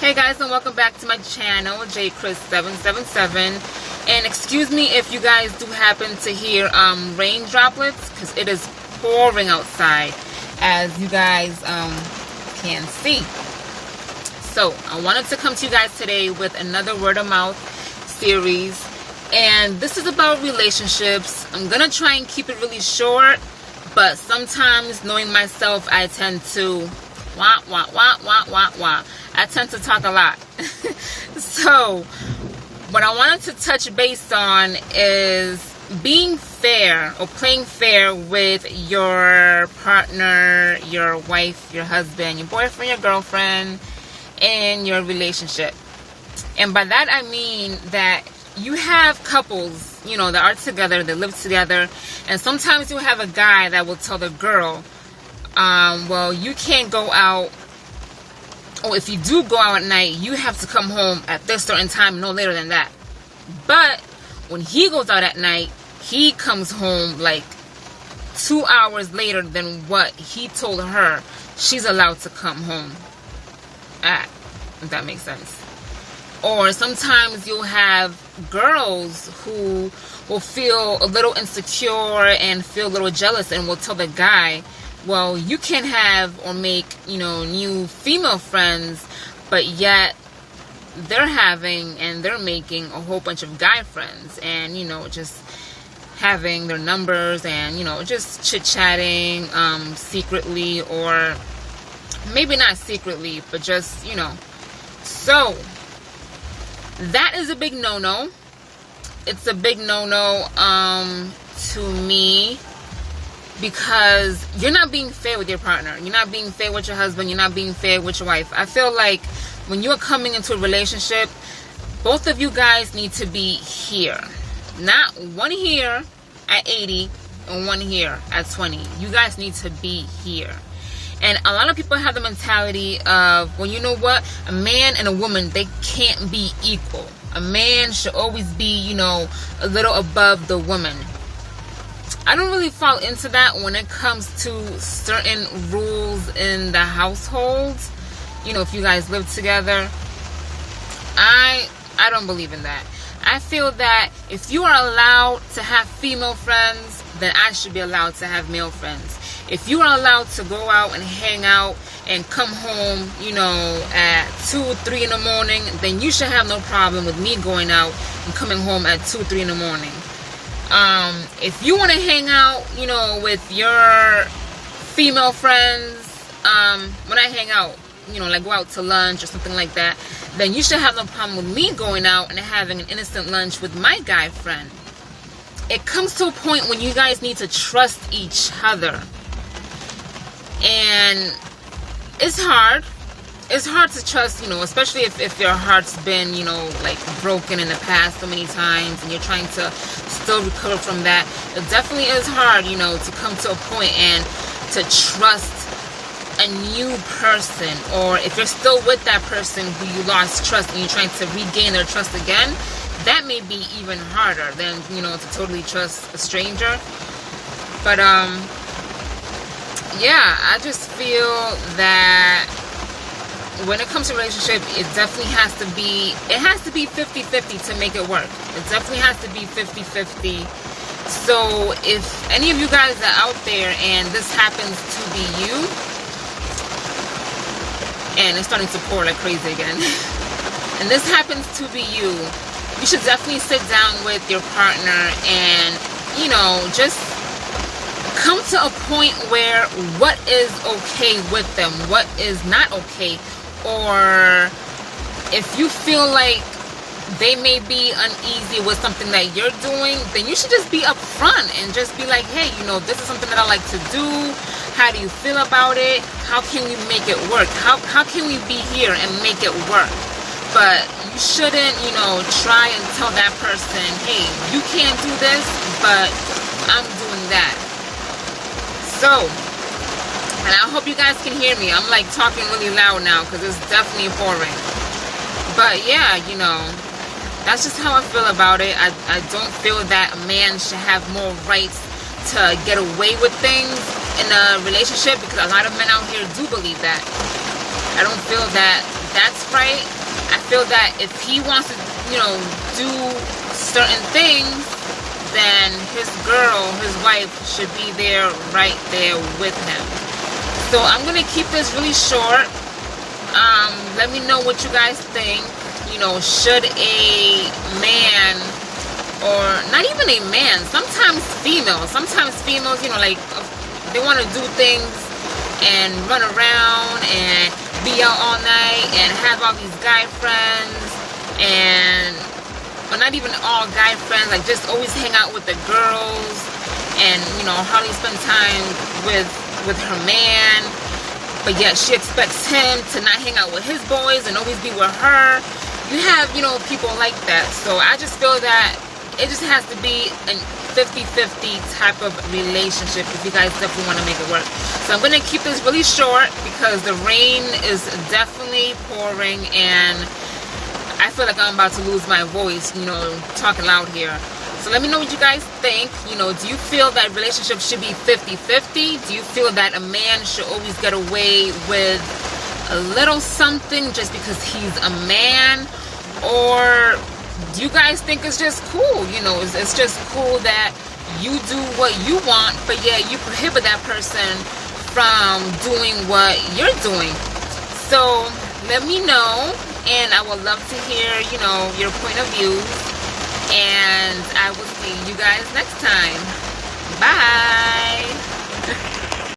Hey guys, and welcome back to my channel, JChris777. And excuse me if you guys do happen to hear rain droplets, because it is pouring outside, as you guys can see. So I wanted to come to you guys today with another word of mouth series, and this is about relationships. I'm gonna try and keep it really short, but sometimes, knowing myself, I tend to I tend to talk a lot. So what I wanted to touch base on is being fair, or playing fair with your partner, your wife, your husband, your boyfriend, your girlfriend in your relationship. And by that I mean that you have couples, you know, that are together, they live together, and sometimes you have a guy that will tell the girl, well, you can't go out, or if you do go out at night, you have to come home at this certain time, no later than that. But when he goes out at night, he comes home like 2 hours later than what he told her she's allowed to come home at, if that makes sense. Or sometimes you'll have girls who will feel a little insecure and feel a little jealous and will tell the guy, well, you can have or make, you know, new female friends, but yet they're having and they're making a whole bunch of guy friends, and, you know, just having their numbers and, you know, just chit-chatting secretly, or maybe not secretly, but just, you know. So that is a big no-no. It's a big no-no to me, because you're not being fair with your partner. You're not being fair with your husband. You're not being fair with your wife. I feel like when you are coming into a relationship, both of you guys need to be here. Not one here at 80 and one here at 20. You guys need to be here. And a lot of people have the mentality of, well, you know what? A man and a woman, they can't be equal. A man should always be, you know, a little above the woman. I don't really fall into that when it comes to certain rules in the household. You know, if you guys live together, I don't believe in that. I feel that if you are allowed to have female friends, then I should be allowed to have male friends. If you are allowed to go out and hang out and come home, you know, at 2 or 3 in the morning, then you should have no problem with me going out and coming home at 2 or 3 in the morning. If you want to hang out, you know, with your female friends, when I hang out, you know, like go out to lunch or something like that, then you should have no problem with me going out and having an innocent lunch with my guy friend. It comes to a point when you guys need to trust each other. And it's hard. It's hard to trust, you know, especially if your heart's been, you know, like broken in the past so many times and you're trying to still recover from that. It definitely is hard, you know, to come to a point and to trust a new person. Or if you're still with that person who you lost trust and you're trying to regain their trust again, that may be even harder than, you know, to totally trust a stranger. But, yeah, I just feel that when it comes to relationship, it definitely has to be 50-50 to make it work. It definitely has to be 50-50. So if any of you guys are out there and this happens to be you, and it's starting to pour like crazy again, and this happens to be you should definitely sit down with your partner and, you know, just come to a point where what is okay with them, what is not okay. Or if you feel like they may be uneasy with something that you're doing, then you should just be upfront and just be like, hey, you know, this is something that I like to do. How do you feel about it? How can we make it work? How can we be here and make it work? But you shouldn't, you know, try and tell that person, hey, you can't do this, but I'm doing that. So, and I hope you guys can hear me. I'm like talking really loud now because it's definitely pouring. But yeah, you know, that's just how I feel about it. I don't feel that a man should have more rights to get away with things in a relationship, because a lot of men out here do believe that. I don't feel that that's right. I feel that if he wants to, do certain things, then his girl, his wife, should be there, right there with him. So I'm going to keep this really short. Let me know what you guys think. Should a man, or not even a man, sometimes females, like they want to do things and run around and be out all night and have all these guy friends, or not even all guy friends, like just always hang out with the girls and hardly spend time with her man, but yet she expects him to not hang out with his boys and always be with her. You have people like that. So I just feel that it just has to be a 50-50 type of relationship if you guys definitely want to make it work. So I'm going to keep this really short because the rain is definitely pouring and I feel like I'm about to lose my voice, talking loud here. So let me know what you guys think. Do you feel that relationships should be 50-50? Do you feel that a man should always get away with a little something just because he's a man? Or do you guys think it's just cool? It's just cool that you do what you want, but yet you prohibit that person from doing what you're doing. So let me know, and I would love to hear, your point of view. And I will see you guys next time. Bye.